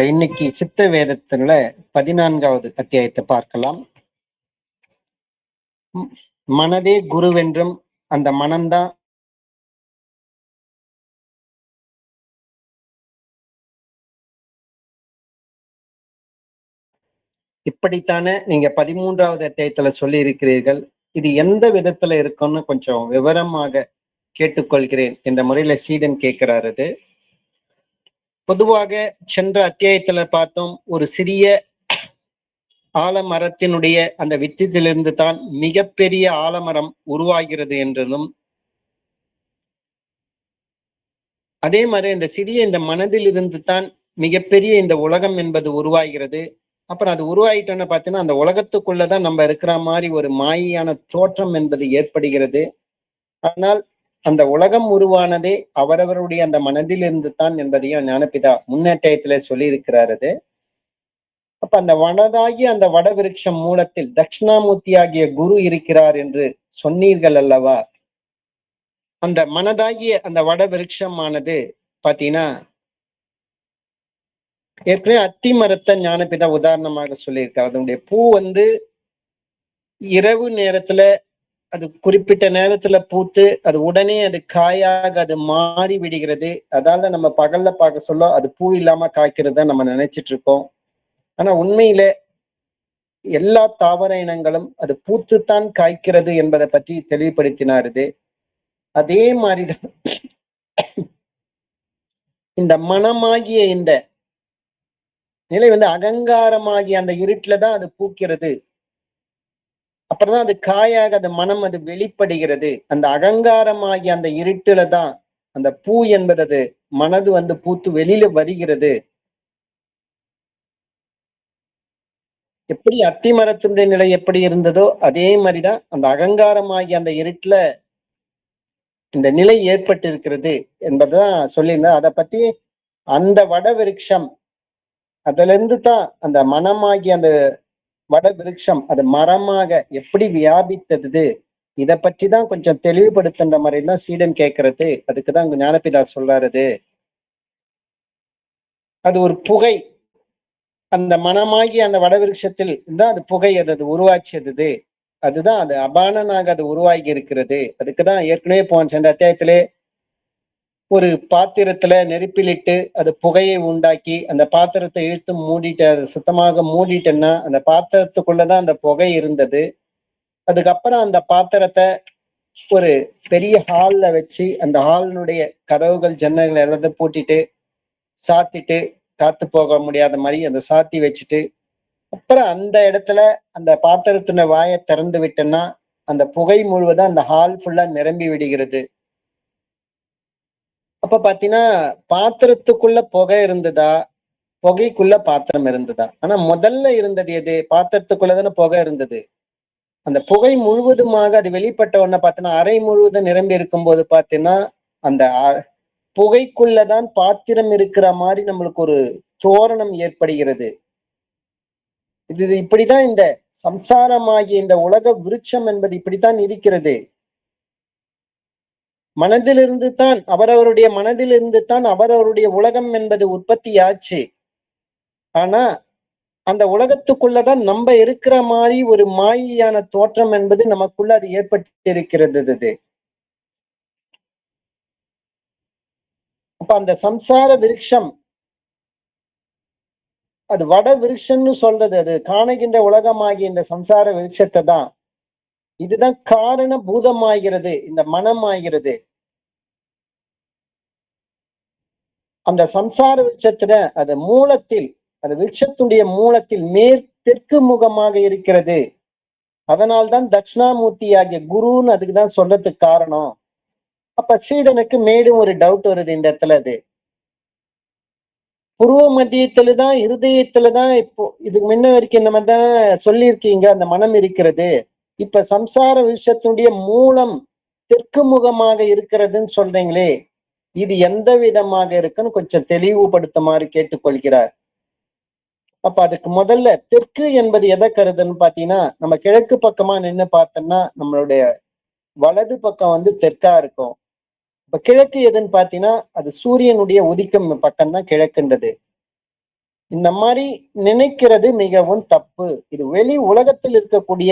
இன்னைக்கு சித்த வேதத்துல 14வது அத்தியாயத்தை பார்க்கலாம். மனதே குருவென்றும் அந்த மனம்தான் இப்படித்தானே நீங்க 13வது அத்தியாயத்துல சொல்லி இருக்கிறீர்கள். இது எந்த விதத்துல இருக்கும்னு கொஞ்சம் விவரமாக கேட்டுக்கொள்கிறேன் என்ற முறையில சீடன் கேட்கிறாரு. அது பொதுவாக சென்ற அத்தியாயத்துல பார்த்தோம், ஒரு சிறிய ஆலமரத்தினுடைய அந்த வித்திலிருந்து தான் மிகப்பெரிய ஆலமரம் உருவாகிறது என்றதும், அதே மாதிரி இந்த சிறிய இந்த மனதில் இருந்து தான் மிகப்பெரிய இந்த உலகம் என்பது உருவாகிறது. அப்புறம் அது உருவாயிட்டோன்னு பார்த்தீங்கன்னா, அந்த உலகத்துக்குள்ளதான் நம்ம இருக்கிற மாதிரி ஒரு மாயையான தோற்றம் என்பது ஏற்படுகிறது. ஆனால் அந்த உலகம் உருவானதே அவரவருடைய அந்த மனதில் இருந்து தான் என்பதையும் ஞானபிதா முன்னேற்றத்திலே சொல்லி இருக்கிறாரு. அப்ப அந்த வனதாகிய அந்த வட விருட்சம் மூலத்தில் தட்சிணாமூர்த்தி ஆகிய குரு இருக்கிறார் என்று சொன்னீர்கள் அல்லவா? அந்த மனதாகிய அந்த வட விருட்சமானது பாத்தீங்கன்னா, ஏற்கனவே அத்தி மரத்தை ஞானபிதா உதாரணமாக சொல்லியிருக்காரு. அதனுடைய பூ இரவு நேரத்துல அது குறிப்பிட்ட நேரத்துல பூத்து அது உடனே அது காயாக அது மாறி விடுகிறது. அதால நம்ம பகல்ல பார்க்க சொல்ல அது பூ இல்லாம காய்க்கிறத நம்ம நினைச்சிட்டு இருக்கோம். ஆனா உண்மையில எல்லா தாவர இனங்களும் அது பூத்துத்தான் காய்க்கிறது என்பதை பற்றி தெளிவுபடுத்தினாரு. அதே மாதிரிதான் இந்த மனமாகிய இந்த நிலை அகங்காரமாகிய அந்த இருட்டுலதான் அது பூக்கிறது. அப்புறம்தான் அது காயாக அது மனம் அது வெளிப்படுகிறது. அந்த அகங்காரமாகிய அந்த இருட்டுலதான் அந்த பூ என்பது மனது பூத்து வெளியில வருகிறது. எப்படி அத்தி மரத்தினுடைய நிலை எப்படி இருந்ததோ அதே மாதிரிதான் அந்த அகங்காரமாகிய அந்த இருட்டுல இந்த நிலை ஏற்பட்டிருக்கிறது என்பதுதான் சொல்லியிருந்தேன். அதை பத்தி அந்த வட விருட்சம் அதுல இருந்து தான் அந்த மனமாகிய அந்த வட விருட்சம் அது மரமாக எப்படி வியாபித்தது, இதை பற்றி தான் கொஞ்சம் தெளிவுபடுத்துன்ற மாதிரி தான் சீடன் கேட்கறது. அதுக்குதான் ஞானபிதா சொல்றாரு, அது ஒரு புகை. அந்த மனமாகி அந்த வடவிருட்சத்தில் தான் அது புகை அது உருவாச்சியது. அதுதான் அது அபானனாக அது உருவாகி இருக்கிறது. அதுக்குதான் ஏற்கனவே போன சென்ற அத்தியாயத்திலே ஒரு பாத்திரத்துல நெருப்பிலிட்டு அது புகையை உண்டாக்கி அந்த பாத்திரத்தை இழுத்து மூடிட்டு அது சுத்தமாக மூடிட்டேன்னா அந்த பாத்திரத்துக்குள்ளதான் அந்த புகை இருந்தது. அதுக்கப்புறம் அந்த பாத்திரத்தை ஒரு பெரிய ஹால்ல வச்சு அந்த ஹாலினுடைய கதவுகள் ஜன்னல்கள் எல்லாத்தையும் பூட்டிட்டு சாத்திட்டு காத்து போக முடியாத மாதிரி அந்த சாத்தி வச்சுட்டு அப்புறம் அந்த இடத்துல அந்த பாத்திரத்தின வாயை திறந்து விட்டேன்னா அந்த புகை முழுவதும் அந்த ஹால் ஃபுல்லா நிரம்பி விடுகிறது. அப்ப பாத்தீங்கன்னா பாத்திரத்துக்குள்ள புகை இருந்ததா, புகைக்குள்ள பாத்திரம் இருந்ததா? ஆனா முதல்ல இருந்தது எது? பாத்திரத்துக்குள்ளதானே புகை இருந்தது. அந்த புகை முழுவதுமாக அது வெளிப்பட்ட உடனே பார்த்தீங்கன்னா அறை முழுவதும் நிரம்பி இருக்கும் போது பார்த்தீங்கன்னா அந்த புகைக்குள்ளதான் பாத்திரம் இருக்கிற மாதிரி நம்மளுக்கு ஒரு தோரணம் ஏற்படுகிறது. இது இப்படிதான் இந்த சம்சாரமாகிய இந்த உலக விருட்சம் என்பது இப்படித்தான் இருக்கிறது. மனதிலிருந்து தான் அவரவருடைய மனதிலிருந்து தான் அவரவருடைய உலகம் என்பது உற்பத்தி ஆச்சு. ஆனா அந்த உலகத்துக்குள்ளதான் நம்ம இருக்கிற மாதிரி ஒரு மாயையான தோற்றம் என்பது நமக்குள்ள அது ஏற்பட்டு இருக்கிறது. அப்ப அந்த சம்சார விருட்சம் அது வட விருட்சம்னு சொல்றது, அது காணுகின்ற உலகமாகிய இந்த சம்சார விருட்சத்தை தான். இதுதான் காரண பூதமாகிறது, இந்த மனம் ஆகிறது. அந்த சம்சார விருட்சத்துல அது மூலத்தில் அந்த விருட்சத்துடைய மூலத்தில் தெற்கு முகமாக இருக்கிறது. அதனால்தான் தட்சிணாமூர்த்தி ஆகிய குருன்னு அதுக்குதான் சொல்றதுக்கு காரணம். அப்ப சீடனுக்கு மேலும் ஒரு டவுட் வருது இந்த இடத்துல. அது புருவ மத்தியத்துலதான் இருதயத்துலதான் இப்போ இதுக்கு முன்ன வரைக்கும் நம்ம தான் சொல்லியிருக்கீங்க அந்த மனம் இருக்கிறது. இப்ப சம்சார விஷயத்தினுடைய மூலம் தெற்கு முகமாக இருக்கிறதுன்னு சொல்றீங்களே, இது எந்த விதமாக இருக்குன்னு கொஞ்சம் தெளிவுபடுத்துமாறு கேட்டுக்கொள்கிறார். அப்ப அதுக்கு முதல்ல தெற்கு என்பது எதை கருதுன்னு பாத்தீங்கன்னா, நம்ம கிழக்கு பக்கமா நின்று பார்த்தோம்னா நம்மளுடைய வலது பக்கம் தெற்கா இருக்கும். இப்ப கிழக்கு எதுன்னு பாத்தீங்கன்னா அது சூரியனுடைய உதிக்கும் பக்கம் தான் கிழக்குன்றது. இந்த மாதிரி நினைக்கிறது மிகவும் தப்பு. இது வெளி உலகத்தில் இருக்கக்கூடிய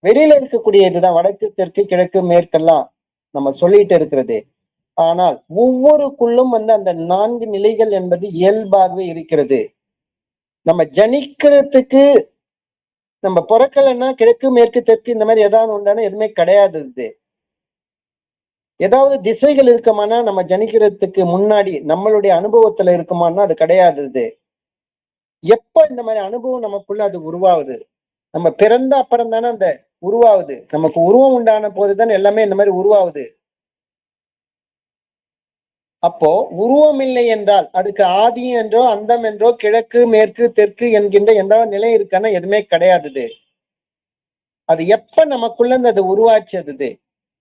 வெளியில இருக்கக்கூடிய இதுதான் வடக்கு தெற்கு கிழக்கு மேற்கெல்லாம் நம்ம சொல்லிட்டு இருக்கிறது. ஆனால் ஒவ்வொருக்குள்ளும் அந்த 4 நிலைகள் என்பது இயல்பாகவே இருக்கிறது. நம்ம ஜனிக்கிறதுக்கு நம்ம பொறக்கலைன்னா கிழக்கு மேற்கு தெற்கு இந்த மாதிரி ஏதாவது உண்டான எதுவுமே கிடையாது. இது ஏதாவது திசைகள் இருக்குமானா நம்ம ஜனிக்கிறதுக்கு முன்னாடி நம்மளுடைய அனுபவத்துல இருக்குமானா அது கிடையாது. இது எப்ப இந்த மாதிரி அனுபவம் நமக்குள்ள அது உருவாகுது, நம்ம பிறந்த அப்புறம் தானே அந்த உருவாகுது. நமக்கு உருவம் உண்டான போதுதான் எல்லாமே இந்த மாதிரி உருவாகுது. அப்போ உருவம் இல்லை என்றால் அதுக்கு ஆதி என்றோ அந்தம் என்றோ கிழக்கு மேற்கு தெற்கு என்கின்ற எந்த நிலை இருக்கான்னா எதுவுமே கிடையாது. அது எப்ப நமக்குள்ள அது உருவாச்சது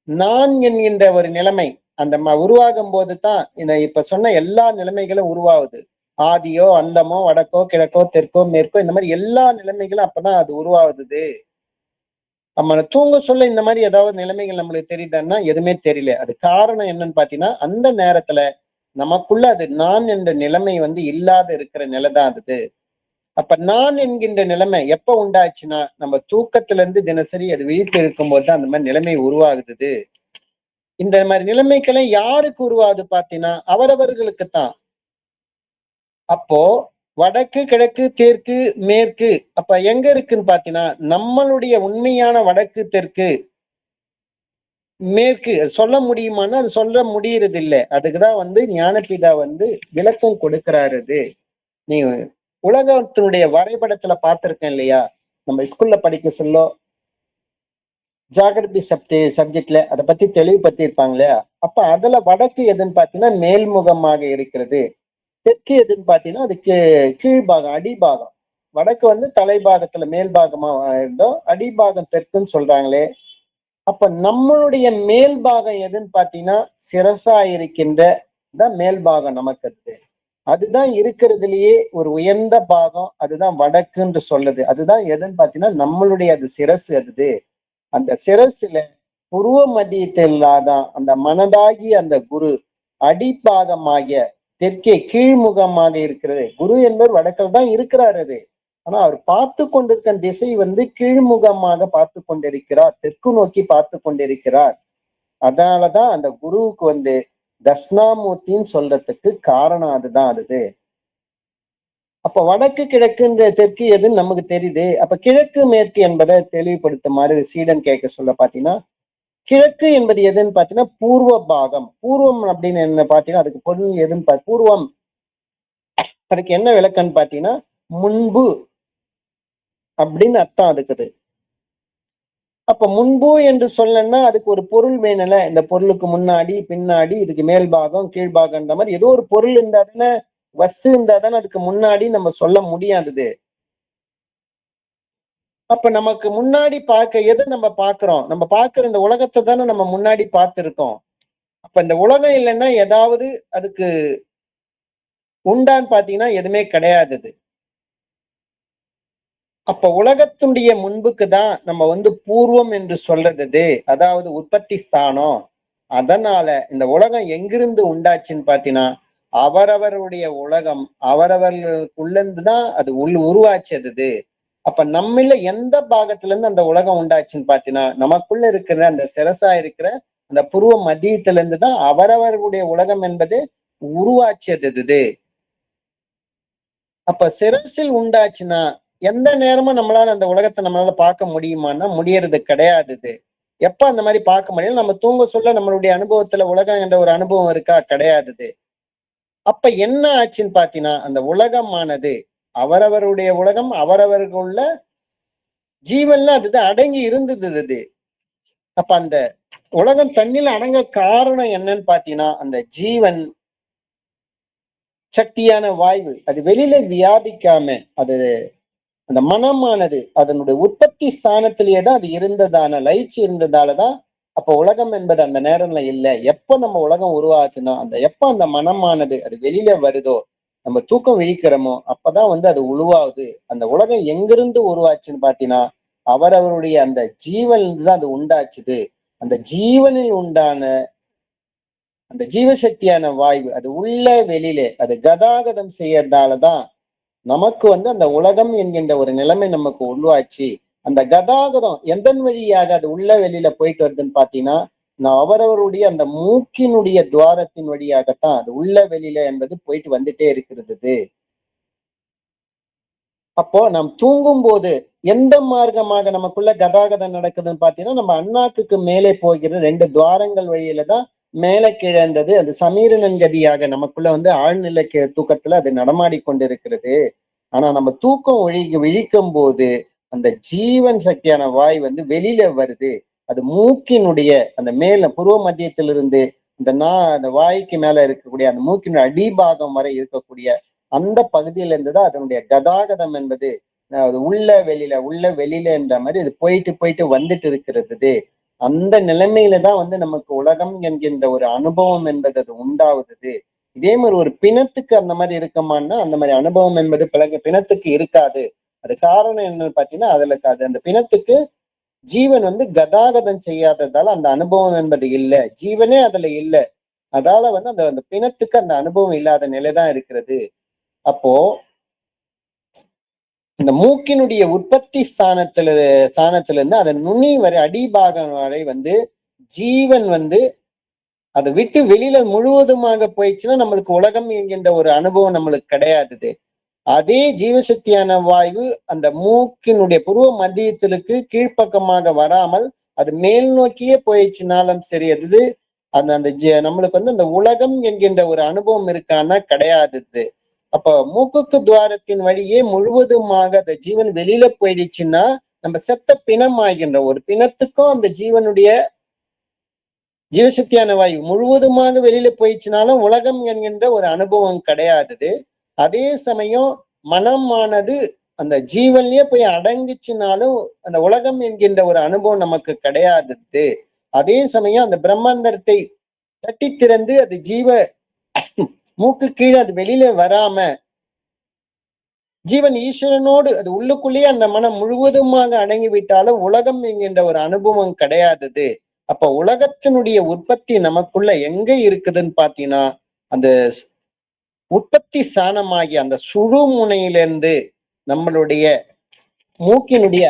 நான் என்கின்ற ஒரு நிலைமை அந்த உருவாகும் போதுதான் இந்த இப்ப சொன்ன எல்லா நிலைமைகளும் உருவாகுது. ஆதியோ அந்தமோ வடக்கோ கிழக்கோ தெற்கோ மேற்கோ இந்த மாதிரி எல்லா நிலைமைகளும் அப்பதான் அது உருவாகுது. நம்ம தூங்க சொல்ல இந்த மாதிரி ஏதாவது நிலைமைகள் நம்மளுக்கு தெரியுதுன்னா எதுவுமே தெரியல. அது காரணம் என்னன்னு பாத்தீங்கன்னா அந்த நேரத்துல நமக்குள்ள அது நான் என்ற நிலைமை இல்லாத இருக்கிற நிலைதான் அது. அப்ப நான் என்கின்ற நிலைமை எப்ப உண்டாச்சுன்னா நம்ம தூக்கத்துல இருந்து தினசரி அது விழித்து இருக்கும் போதுதான் அந்த மாதிரி நிலைமை உருவாகுது. இந்த மாதிரி நிலைமைகளை யாருக்கு உருவாகுது பாத்தீங்கன்னா அவரவர்களுக்குத்தான். அப்போ வடக்கு கிழக்கு தெற்கு மேற்கு அப்ப எங்க இருக்குன்னு பாத்தீங்கன்னா நம்மளுடைய உண்மையான வடக்கு தெற்கு மேற்கு சொல்ல முடியுமான்னா அது சொல்ல முடியறது இல்ல. அதுக்குதான் ஞானபிதா விளக்கம் கொடுக்கிறாரு. நீ உலகத்தினுடைய வரைபடத்துல பார்த்திருக்கேன் இல்லையா, நம்ம ஸ்கூல்ல படிக்க சொல்ல ஜாகிரபி சப்ஜெக்ட்ல அதை பத்தி தெளிவுபடுத்தியிருப்பாங்க இல்லையா. அப்ப அதுல வடக்கு எதுன்னு பாத்தீங்கன்னா மேல்முகமாக இருக்கிறது, தெற்கு எதுன்னு பாத்தீங்கன்னா அது கீழ்பாகம் அடிபாகம். வடக்கு தலைபாகத்துல மேல் பாகமா இருந்தோம், அடிபாகம் தெற்குன்னு சொல்றாங்களே. அப்ப நம்மளுடைய மேல் பாகம் எதுன்னு பாத்தீங்கன்னா சிரசா இருக்கின்ற மேல் பாகம் நமக்கு அதுதான் இருக்கிறதுலயே ஒரு உயர்ந்த பாகம். அதுதான் வடக்குன்னு சொல்லுது. அதுதான் எதுன்னு பாத்தீங்கன்னா நம்மளுடைய அது சிரசு. அந்த சிரசுல புருவ மத்தியத்தில்லாதான் அந்த மனதாகி அந்த குரு அடிப்பாகமாகிய தெற்கே கீழ்முகமாக இருக்கிறது. குரு என்பவர் வடக்கில் தான் இருக்கிறார். ஆனா அவர் பார்த்து கொண்டிருக்க திசை கீழ்முகமாக பார்த்து கொண்டிருக்கிறார், தெற்கு நோக்கி பார்த்து கொண்டிருக்கிறார். அதனாலதான் அந்த குருவுக்கு தட்சிணாமூர்த்தின்னு சொல்றதுக்கு காரணம் அதுதான். அப்ப வடக்கு கிழக்குன்ற தெற்கு எதுன்னு நமக்கு தெரியுது. அப்ப கிழக்கு மேற்கு என்பதை தெளிவுபடுத்துமாறு சீடன் கேட்க சொல்ல பாத்தீங்கன்னா கிழக்கு என்பது எதுன்னு பாத்தீங்கன்னா பூர்வ பாகம். பூர்வம் அப்படின்னு என்ன பாத்தீங்கன்னா அதுக்கு பொருள் எதுன்னு பூர்வம் அதுக்கு என்ன விளக்கம்னு பாத்தீங்கன்னா முன்பு அப்படின்னு அர்த்தம் அதுக்குது. அப்ப முன்பு என்று சொல்லணும்னா அதுக்கு ஒரு பொருள் வேணும்ல. இந்த பொருளுக்கு முன்னாடி பின்னாடி இதுக்கு மேல் பாகம் கீழ்பாகம்ன்ற மாதிரி ஏதோ ஒரு பொருள் இருந்தா தானே, வஸ்து இருந்தா தானே அதுக்கு முன்னாடி நம்ம சொல்ல முடியாதது. அப்ப நமக்கு முன்னாடி பார்க்க எதை நம்ம பாக்குறோம், நம்ம பாக்குற இந்த உலகத்தை தானே நம்ம முன்னாடி பார்த்திருக்கோம். அப்ப இந்த உலகம் இல்லைன்னா ஏதாவது அதுக்கு உண்டான்னு பாத்தீங்கன்னா எதுவுமே கிடையாது. அப்ப உலகத்துடைய முன்புக்கு தான் நம்ம பூர்வம் என்று சொல்றது. அதாவது உற்பத்தி ஸ்தானம். அதனால இந்த உலகம் எங்கிருந்து உண்டாச்சுன்னு பாத்தீங்கன்னா அவரவருடைய உலகம் அவரவர்களுக்குள்ள இருந்துதான் அது உருவாச்சது. அப்ப நம்மள எந்த பாகத்துல இருந்து அந்த உலகம் உண்டாச்சுன்னு பாத்தீங்கன்னா நமக்குள்ள இருக்கிற அந்த சிரசா இருக்கிற அந்த புருவ மத்தியத்துல இருந்துதான் அவரவர்களுடைய உலகம் என்பது உருவாச்சது. அப்ப சிரசில் உண்டாச்சுன்னா எந்த நேரமும் நம்மளால அந்த உலகத்தை நம்மளால பார்க்க முடியுமான்னா முடியறது கிடையாது. எப்ப அந்த மாதிரி பார்க்க முடியும், நம்ம தூங்க சொல்ல நம்மளுடைய அனுபவத்துல உலகம் என்ற ஒரு அனுபவம் இருக்கா? கிடையாது. அப்ப என்ன ஆச்சுன்னு பாத்தீங்கன்னா அந்த உலகமானது அவரவருடைய உலகம் அவரவர்களுள்ள ஜீவன்ல அதுதான் அடங்கி இருந்தது. அப்ப அந்த உலகம் தண்ணில அடங்க காரணம் என்னன்னு பாத்தீங்கன்னா அந்த ஜீவன் சக்தியான வாய்வு அது வெளியில வியாபிக்காம அது அந்த மனமானது அதனுடைய உற்பத்தி ஸ்தானத்திலேயே தான் அது இருந்ததான லயிச்சு இருந்ததாலதான் அப்ப உலகம் என்பது அந்த நேரம்ல இல்லை. எப்ப நம்ம உலகம் உருவாச்சுன்னா எப்ப அந்த மனமானது அது வெளியில வருதோ, நம்ம தூக்கம் விழிக்கிறோமோ அப்பதான் அது உருவாகுது. அந்த உலகம் எங்கிருந்து உருவாச்சுன்னு பாத்தீங்கன்னா அவரவருடைய அந்த ஜீவன் தான் அது உண்டாச்சுது. அந்த ஜீவனில் உண்டான அந்த ஜீவசக்தியான வாய்வு அது உள்ள வெளியிலே அது கதாகதம் செய்யறதாலதான் நமக்கு அந்த உலகம் என்கின்ற ஒரு நிலைமை நமக்கு உருவாச்சு. அந்த கதாகதம் எதன் வழியாக அது உள்ள வெளியில போயிட்டு வருதுன்னு பாத்தீங்கன்னா, அவரவருடைய அந்த மூக்கினுடைய துவாரத்தின் வழியாகத்தான் அது உள்ள வெளியில என்பது போயிட்டு வந்துட்டே இருக்கிறது. அப்போ நாம் தூங்கும் போது எந்த மார்க்கமாக நமக்குள்ள கதாகதம் நடக்குதுன்னு பாத்தீங்கன்னா, நம்ம அண்ணாக்குக்கு மேலே போகிற 2 துவாரங்கள் வழியில தான் மேல கீழன்றது அது சமீரணன் கதியாக நமக்குள்ள ஆழ்நிலை தூக்கத்துல அது நடமாடிக் கொண்டிருக்கிறது. ஆனா நம்ம தூக்கம் விழிக்கும் போது அந்த ஜீவன் சக்தியான வாய் வெளியில வருது. அது மூக்கினுடைய அந்த மேல புருவ மத்தியத்திலிருந்து அந்த வாய்க்கு மேல இருக்கக்கூடிய அந்த மூக்கின் அடிபாகம் வரை இருக்கக்கூடிய அந்த பகுதியில இருந்து தான் அதனுடைய கதாகதம் என்பது அது உள்ள வெளியில உள்ள வெளியில என்ற மாதிரி இது போயிட்டு போயிட்டு வந்துட்டு இருக்கிறது. அந்த நிலைமையில தான் நமக்கு உலகம் என்கின்ற ஒரு அனுபவம் என்பது அது உண்டாவுது. இதே மாதிரி ஒரு பிணத்துக்கு அந்த மாதிரி இருக்குமான்னா அந்த மாதிரி அனுபவம் என்பது பிணத்துக்கு இருக்காது. அது காரணம் என்னன்னு பாத்தீங்கன்னா, அதுல அது அந்த பிணத்துக்கு ஜீவன் கதாகதம் செய்யாததால அந்த அனுபவம் என்பது இல்ல. ஜீவனே அதுல இல்ல. அதால அந்த அந்த பிணத்துக்கு அந்த அனுபவம் இல்லாத நிலைதான் இருக்கிறது. அப்போ இந்த மூக்கினுடைய உற்பத்தி ஸ்தானத்துல இருந்து அதன் நுனி வரை அடிபாகம் வரை ஜீவன் அதை விட்டு வெளியில முழுவதுமாக போயிடுச்சுன்னா நம்மளுக்கு உலகம் என்கின்ற ஒரு அனுபவம் நம்மளுக்கு கிடையாது. அதே ஜீவசக்தியான வாயு அந்த மூக்கினுடைய புருவ மத்தியத்திற்கு கீழ்ப்பக்கமாக வராமல் அது மேல் நோக்கியே போயிடுச்சுனாலும் சரி, அது அந்த அந்த நம்மளுக்கு அந்த உலகம் என்கின்ற ஒரு அனுபவம் இருக்கான்னா கிடையாது. அப்ப மூக்குக்கு துவாரத்தின் வழியே முழுவதுமாக அந்த ஜீவன் வெளியில போயிடுச்சுன்னா நம்ம செத்த பிணம் ஆகின்ற ஒரு பிணத்துக்கும் அந்த ஜீவசக்தியான வாயு முழுவதுமாக வெளியில போயிடுச்சுனாலும் உலகம் என்கின்ற ஒரு அனுபவம் கிடையாது. அதே சமயம் மனமானது அந்த ஜீவன்லயே போய் அடங்குச்சுனாலும் அந்த உலகம் என்கின்ற ஒரு அனுபவம் நமக்கு கிடையாது. அதே சமயம் அந்த பிரம்மாண்டத்தை தட்டி திறந்து அது மூக்கு கீழே அது வெளியில வராம ஜீவன் ஈஸ்வரனோடு அது உள்ளுக்குள்ளேயே அந்த மனம் முழுவதுமாக அடங்கி விட்டாலும் உலகம் என்கின்ற ஒரு அனுபவம் கிடையாது. அப்ப உலகத்தினுடைய உற்பத்தி நமக்குள்ள எங்க இருக்குதுன்னு பாத்தீங்கன்னா, அந்த உற்பத்தி ஸ்தானமாகி அந்த சுழு முனையிலிருந்து நம்மளுடைய மூக்கினுடைய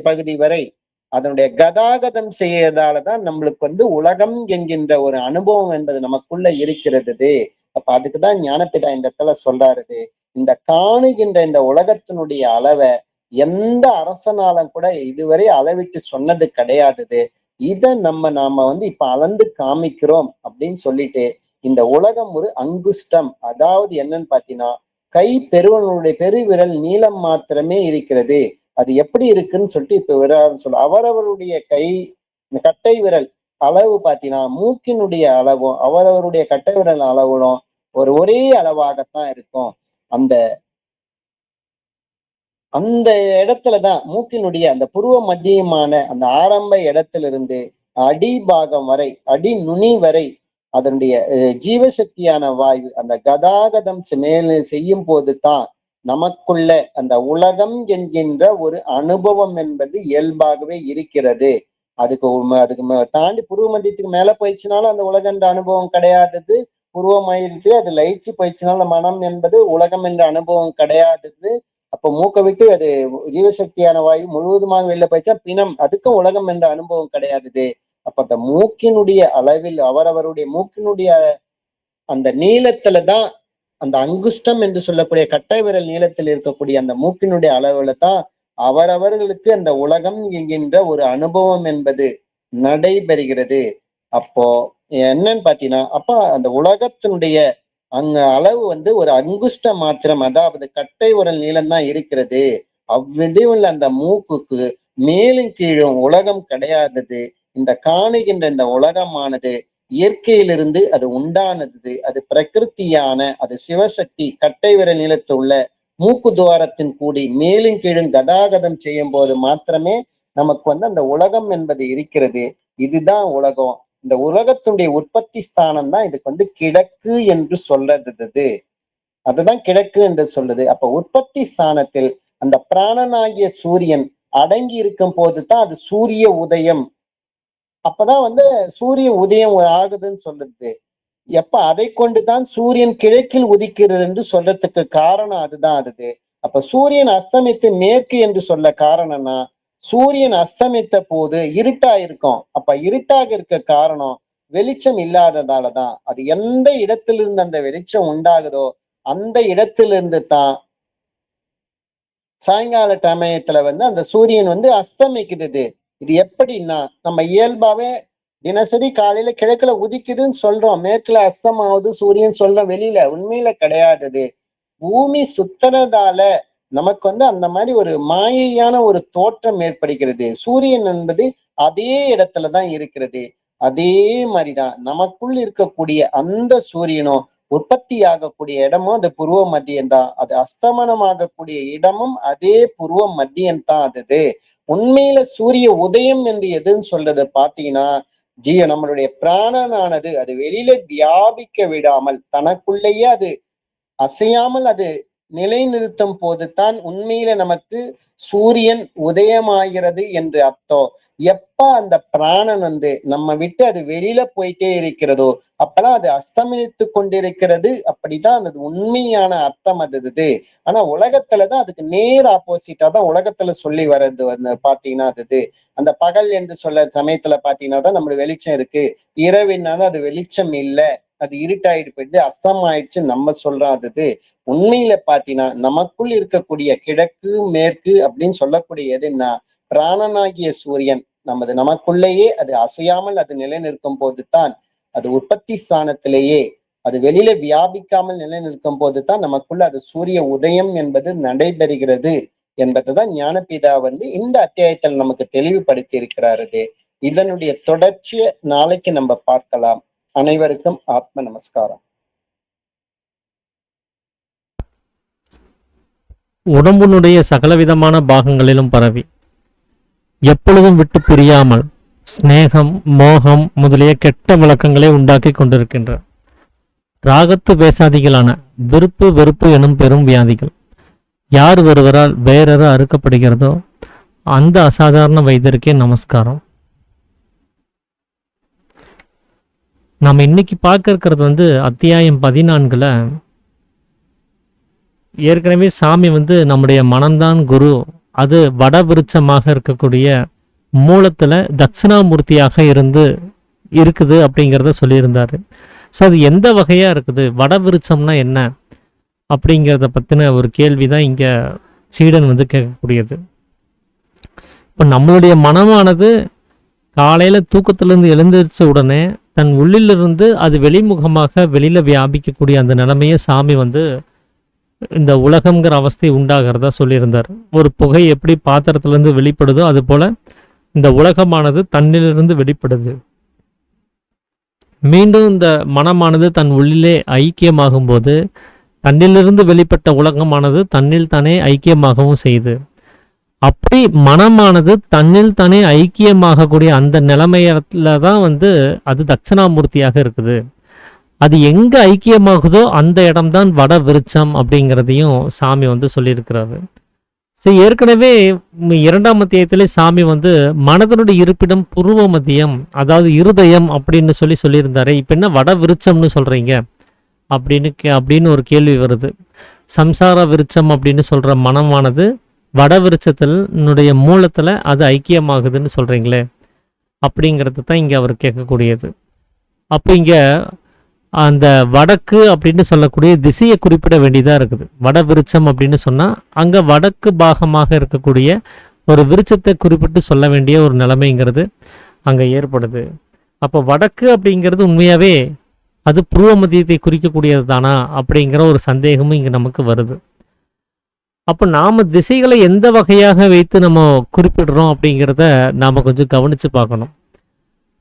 பகுதி வரை அதனுடைய கதாகதம் செய்யறதாலதான் நம்மளுக்கு உலகம் என்கின்ற ஒரு அனுபவம் என்பது நமக்குள்ள இருக்கிறது. அப்ப அதுக்குதான் ஞானப்பிதா இந்த இடத்துல சொல்றாரு, இந்த காணுகின்ற இந்த உலகத்தினுடைய அளவை எந்த அரசனாலும் கூட இதுவரை அளவிட்டு சொன்னது கிடையாது. இதை நாம இப்ப அளந்து காமிக்கிறோம் அப்படின்னு சொல்லிட்டு, இந்த உலகம் ஒரு அங்குஷ்டம், அதாவது என்னன்னு பாத்தீங்கன்னா பெருவனுடைய பெருவிரல் நீளம் மாத்திரமே இருக்கிறது. அது எப்படி இருக்குன்னு சொல்லிட்டு இப்ப சொல்ல அவரவருடைய இந்த கட்டை விரல் அளவு பாத்தீங்கன்னா மூக்கினுடைய அளவும் அவரவருடைய கட்டை விரல் அளவும் ஒரே அளவாகத்தான் இருக்கும். அந்த அந்த இடத்துலதான் மூக்கினுடைய அந்த புருவ மத்தியமான அந்த ஆரம்ப இடத்திலிருந்து அடிபாகம் வரை அடி நுனி வரை அதனுடைய ஜீவசக்தியான வாயு அந்த கதாகதம் மேல செய்யும் போது தான் நமக்குள்ள அந்த உலகம் என்கின்ற ஒரு அனுபவம் என்பது இயல்பாகவே இருக்கிறது. அதுக்கு தாண்டி புருவ மத்தியத்துக்கு மேல போயிடுச்சுனாலும் அந்த உலகம் என்ற அனுபவம் கிடையாது. புருவ மையத்திலே அது லயிச்சு போயிடுச்சுனாலும் மனம் என்பது உலகம் என்ற அனுபவம் கிடையாது. அப்ப மூக்கை விட்டு அது ஜீவசக்தியான வாயு முழுவதுமாக வெளில போயிடுச்சா பிணம், அதுக்கும் உலகம் என்ற அனுபவம் கிடையாது. அப்ப அந்த மூக்கினுடைய அளவில் அவரவருடைய மூக்கினுடைய அந்த நீளத்துலதான் அந்த அங்குஷ்டம் என்று சொல்லக்கூடிய கட்டை விரல் நீளத்தில் இருக்கக்கூடிய அந்த மூக்கினுடைய அளவுல தான் அவரவர்களுக்கு அந்த உலகம் என்கின்ற ஒரு அனுபவம் என்பது நடைபெறுகிறது. அப்போ என்னன்னு பாத்தீங்கன்னா, அப்ப அந்த உலகத்தினுடைய அளவு ஒரு அங்குஷ்ட மாத்திரம், அதாவது கட்டை விரல் நீளம் தான் இருக்கிறது. அவ்விதிவுள்ள அந்த மூக்குக்கு மேலும் கீழும் உலகம் கிடையாதது. இந்த காணுகின்ற இந்த உலகமானது இயற்கையிலிருந்து அது உண்டானது. அது பிரகிருத்தியான அது சிவசக்தி கட்டை விரல் நீளத்தில் உள்ள மூக்கு துவாரத்தின் கூடி மேலும் கீழும் கதாகதம் செய்யும் போது மாத்திரமே நமக்கு அந்த உலகம் என்பது இருக்கிறது. இதுதான் உலகம். இந்த உலகத்தினுடைய உற்பத்தி ஸ்தானம் தான் இதுக்கு கிழக்கு என்று சொல்றது. அதுதான் கிழக்கு என்று சொல்றது. அப்ப உற்பத்தி ஸ்தானத்தில் அந்த பிராணனாகிய சூரியன் அடங்கி இருக்கும் போதுதான் அது சூரிய உதயம். அப்பதான் சூரிய உதயம் ஆகுதுன்னு சொல்லுது. எப்ப அதை கொண்டுதான் சூரியன் கிழக்கில் உதிக்கிறது என்று சொல்றதுக்கு காரணம் அதுதான் அது. அப்ப சூரியன் அஸ்தமித்து மேற்கு என்று சொல்ல காரணம்னா, சூரியன் அஸ்தமித்த போது இருட்டா இருக்கும். அப்ப இருட்டாக இருக்க காரணம் வெளிச்சம் இல்லாததாலதான். அது எந்த இடத்திலிருந்து அந்த வெளிச்சம் உண்டாகுதோ அந்த இடத்திலிருந்து தான் சாயங்கால சமயத்துல அந்த சூரியன் அஸ்தமிக்குது. இது எப்படின்னா, நம்ம இயல்பாவே தினசரி காலையில கிழக்குல உதிக்குதுன்னு சொல்றோம். மேற்குல அஸ்தமாவது சூரியன் சொல்றோம் வெளியில. உண்மையில கிடையாது அது. பூமி சுத்துறதால நமக்கு அந்த மாதிரி ஒரு மாயையான ஒரு தோற்றம் ஏற்படுகிறது. சூரியன் என்பது அதே இடத்துலதான் இருக்கிறது. அதே மாதிரிதான் நமக்குள் இருக்கக்கூடிய அந்த சூரியனும் உற்பத்தி ஆகக்கூடிய இடமும் அது புருவ மத்தியம் தான். அது அஸ்தமனம் ஆகக்கூடிய இடமும் அதே புருவ மத்தியம் தான் அது. உண்மையில சூரிய உதயம் என்று எதுன்னு சொல்றது பாத்தீங்கன்னா, நம்மளுடைய பிராணனானது அது வெளியில வியாபிக்க விடாமல் தனக்குள்ளேயே அது அசையாமல் அது நிலைநிறுத்தும் போதுதான் உண்மையில நமக்கு சூரியன் உதயமாகிறது என்று அர்த்தம். எப்ப அந்த பிராணன் நம்ம விட்டு அது வெளியில போயிட்டே இருக்கிறதோ அப்பெல்லாம் அது அஸ்தமித்து கொண்டிருக்கிறது. அப்படிதான் அது உண்மையான அர்த்தம் அது. ஆனா உலகத்துலதான் அதுக்கு நேர் ஆப்போசிட்டா தான் உலகத்துல சொல்லி வர்றது பாத்தீங்கன்னா அது அந்த பகல் என்று சொல்ல சமயத்துல பாத்தீங்கன்னா தான் நம்மளுக்கு வெளிச்சம் இருக்கு. இரவினால அது வெளிச்சம் இல்லை, அது இருட்டாயிட்டு போயிடுது, அஸ்தம் ஆயிடுச்சு நம்ம சொல்றோம் அது. உண்மையில பாத்தீங்கன்னா நமக்குள் இருக்கக்கூடிய கிழக்கு மேற்கு அப்படின்னு சொல்லக்கூடிய எதுன்னா பிராணனாகிய சூரியன் நமக்குள்ளேயே அது அசையாமல் அது நிலைநிற்கும் போதுதான், அது உற்பத்தி ஸ்தானத்திலேயே அது வெளியில வியாபிக்காமல் நிலைநிற்கும் போதுதான் நமக்குள்ள அது சூரிய உதயம் என்பது நடைபெறுகிறது என்பதுதான் ஞானபிதா இந்த அத்தியாயத்தில் நமக்கு தெளிவுபடுத்தி இருக்கிறாரு. இதனுடைய தொடர்ச்சியை நாளைக்கு நம்ம பார்க்கலாம். அனைவருக்கும் ஆத்ம நமஸ்காரம். உடம்பினுடைய சகலவிதமான பாகங்களிலும் பரவி எப்பொழுதும் விட்டு பிரியாமல் ஸ்நேகம், மோகம் முதலிய கெட்ட விளக்கங்களை உண்டாக்கி கொண்டிருக்கின்ற ராகத்து பேசாதிகளான விருப்பு வெறுப்பு எனும் பெரும் வியாதிகள் யார் ஒருவரால் வேறொரு அறுக்கப்படுகிறதோ அந்த அசாதாரண வைத்தியருக்கே நமஸ்காரம். நாம் இன்னைக்கு பார்க்க இருக்கிறது அத்தியாயம் 14ல ஏற்கனவே சாமி நம்முடைய மனம்தான் குரு, அது வடவிருட்சமாக இருக்கக்கூடிய மூலத்துல தட்சிணாமூர்த்தியாக இருக்குது அப்படிங்கிறத சொல்லியிருந்தாரு. ஸோ அது எந்த வகையா இருக்குது, வடவிருட்சம்னா என்ன அப்படிங்கிறத பத்தின ஒரு கேள்விதான் இங்க சீடன் கேட்கக்கூடியது. இப்போ நம்மளுடைய மனமானது காலையில தூக்கத்திலிருந்து எழுந்திரிச்ச உடனே தன் உள்ளிலிருந்து அது வெளிமுகமாக வெளியில வியாபிக்கக்கூடிய அந்த நிலைமையை சாமி இந்த உலகம்ங்கிற அவஸ்தை உண்டாகிறதா சொல்லியிருந்தார். ஒரு புகை எப்படி பாத்திரத்திலிருந்து வெளிப்படுதோ அது போல இந்த உலகமானது தன்னிலிருந்து வெளிப்படுது. மீண்டும் இந்த மனமானது தன் உள்ளிலே ஐக்கியமாகும் போது தன்னிலிருந்து வெளிப்பட்ட உலகமானது தன்னில் தானே ஐக்கியமாகவும் செய்யுது. அப்படி மனமானது தன்னில் தானே ஐக்கியமாகக்கூடிய அந்த நிலைமையில தான் அது தட்சிணாமூர்த்தியாக இருக்குது. அது எங்க ஐக்கியமாகுதோ அந்த இடம்தான் வட விருட்சம் அப்படிங்கிறதையும் சாமி சொல்லியிருக்கிறாரு. சரி, ஏற்கனவே 2ஆம் அத்தியாயத்திலே சாமி மனதனுடைய இருப்பிடம் புருவ மத்தியம், அதாவது இருதயம் அப்படின்னு சொல்லியிருந்தாரு. இப்ப என்ன வட விருட்சம்னு சொல்றீங்க அப்படின்னு ஒரு கேள்வி வருது. சம்சார விருட்சம் அப்படின்னு சொல்ற மனமானது வட விருட்சத்தினுடைய மூலத்துல அது ஐக்கியமாகுதுன்னு சொல்றீங்களே அப்படிங்கிறது தான் இங்க அவர் கேட்கக்கூடியது. அப்போ இங்க அந்த வடக்கு அப்படின்னு சொல்லக்கூடிய திசையை குறிப்பிட வேண்டியதா இருக்குது. வட விருட்சம் அப்படின்னு சொன்னா அங்க வடக்கு பாகமாக இருக்கக்கூடிய ஒரு விருட்சத்தை குறிப்பிட்டு சொல்ல வேண்டிய ஒரு நிலைமைங்கிறது அங்க ஏற்படுது. அப்போ வடக்கு அப்படிங்கிறது உண்மையாவே அது புருவ மத்தியத்தை குறிக்கக்கூடியது தானா அப்படிங்கிற ஒரு சந்தேகமும் இங்க நமக்கு வருது. அப்போ நாம திசைகளை எந்த வகையாக வைத்து நம்ம குறிப்பிடுறோம் அப்படிங்கிறத நாம கொஞ்சம் கவனிச்சு பார்க்கணும்.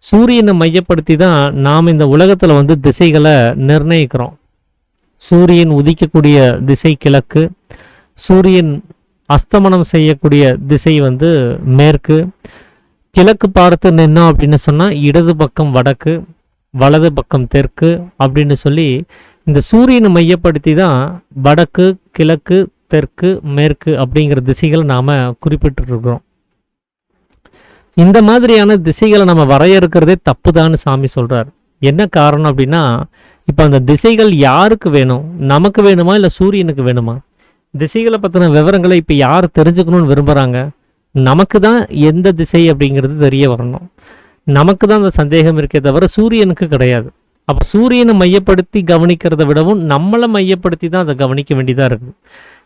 சூரியனை மையப்படுத்தி தான் நாம் இந்த உலகத்துல திசைகளை நிர்ணயிக்கிறோம். சூரியன் உதிக்கக்கூடிய திசை கிழக்கு, சூரியன் அஸ்தமனம் செய்யக்கூடிய திசை மேற்கு. கிழக்கு பார்த்து நின்னோம் அப்படின்னு சொன்னா இடது பக்கம் வடக்கு, வலது பக்கம் தெற்கு அப்படின்னு சொல்லி இந்த சூரியனை மையப்படுத்தி தான் வடக்கு, கிழக்கு, தெற்கு, மேற்கு அப்படிங்கிற திசைகளை நாம குறிப்பிட்டு இருக்கிறோம். இந்த மாதிரியான திசைகளை நம்ம வரையறுக்கிறதே தப்புதான்னு சாமி சொல்றார். என்ன காரணம் அப்படின்னா, இப்போ அந்த திசைகள் யாருக்கு வேணும்? நமக்கு வேணுமா இல்லை சூரியனுக்கு வேணுமா? திசைகளை பற்றின விவரங்களை இப்போ யார் தெரிஞ்சுக்கணும்னு விரும்புகிறாங்க? நமக்கு தான் எந்த திசை அப்படிங்கிறது தெரிய வரணும். நமக்கு தான் அந்த சந்தேகம் இருக்கே தவிர சூரியனுக்கு கிடையாது. அப்போ சூரியனை மையப்படுத்தி கவனிக்கிறத விடவும் நம்மளை மையப்படுத்தி தான் அதை கவனிக்க வேண்டியதாக இருக்குது.